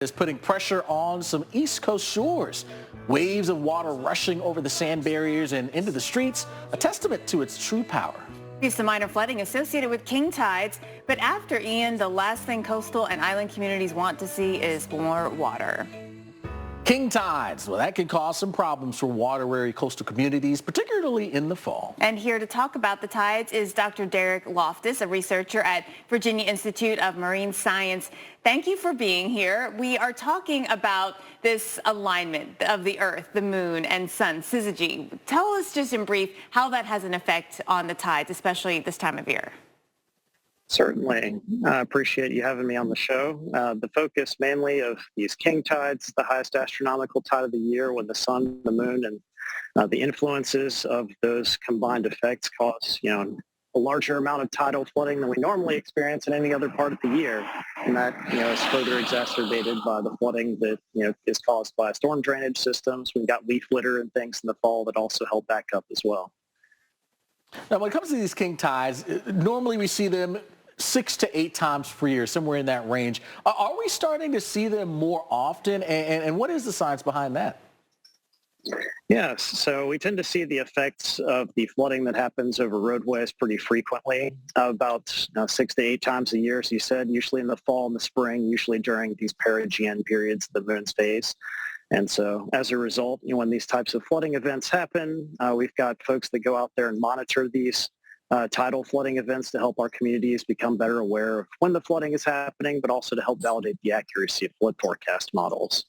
is putting pressure on some East Coast shores. Waves of water rushing over the sand barriers and into the streets, a testament to its true power. Some minor flooding associated with king tides, but after Ian, the last thing coastal and island communities want to see is more water. King tides, well, that can cause some problems for water-weary coastal communities, particularly in the fall. And here to talk about the tides is Dr. Derek Loftis, a researcher at Virginia Institute of Marine Science. Thank you for being here. We are talking about this alignment of the Earth, the Moon, and Sun, syzygy. Tell us just in brief how that has an effect on the tides, especially this time of year. Certainly. I appreciate you having me on the show. The focus mainly of these king tides, the highest astronomical tide of the year when the sun, the moon, and the influences of those combined effects cause, a larger amount of tidal flooding than we normally experience in any other part of the year. And that, is further exacerbated by the flooding that, is caused by storm drainage systems. We've got leaf litter and things in the fall that also help back up as well. Now, when it comes to these king tides, normally we see them 6 to 8 times per year, somewhere in that range. Are we starting to see them more often? And what is the science behind that? Yes, so we tend to see the effects of the flooding that happens over roadways pretty frequently, about 6 to 8 times a year, as you said, usually in the fall and the spring, usually during these perigee periods of the moon's phase. And so as a result, when these types of flooding events happen, we've got folks that go out there and monitor these tidal flooding events to help our communities become better aware of when the flooding is happening, but also to help validate the accuracy of flood forecast models.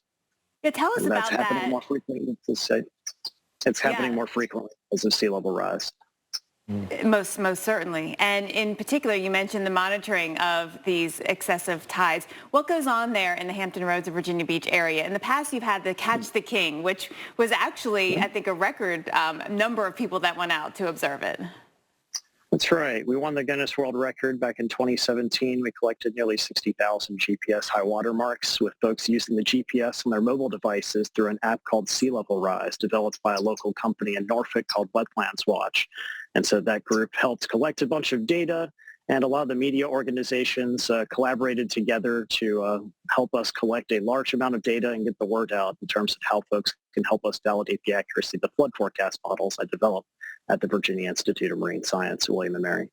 Yeah, tell us about that. That's happening more frequently. It's happening more frequently as the sea level rise. Most certainly. And in particular, you mentioned the monitoring of these excessive tides. What goes on there in the Hampton Roads and Virginia Beach area? In the past, you've had the Catch the King, which was actually, I think, a record number of people that went out to observe it. That's right. We won the Guinness World Record back in 2017. We collected nearly 60,000 GPS high water marks with folks using the GPS on their mobile devices through an app called Sea Level Rise, developed by a local company in Norfolk called Wetlands Watch. And so that group helped collect a bunch of data, and a lot of the media organizations collaborated together to help us collect a large amount of data and get the word out in terms of how folks can help us validate the accuracy of the flood forecast models I developed at the Virginia Institute of Marine Science at William & Mary.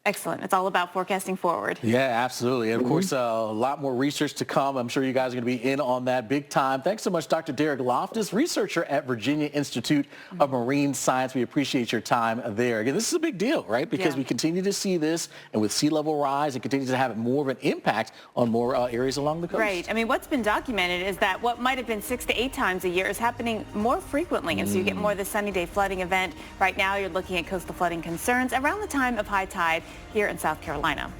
Excellent. It's all about forecasting forward. Yeah, absolutely. And of course, a lot more research to come. I'm sure you guys are going to be in on that big time. Thanks so much, Dr. Derek Loftis, researcher at Virginia Institute of Marine Science. We appreciate your time there. Again, this is a big deal, right? Because we continue to see this, and with sea level rise, it continues to have more of an impact on more areas along the coast. Right. I mean, what's been documented is that what might have been 6 to 8 times a year is happening more frequently. And so you get more of the sunny day flooding event. Right now, you're looking at coastal flooding concerns around the time of high tide here in South Carolina.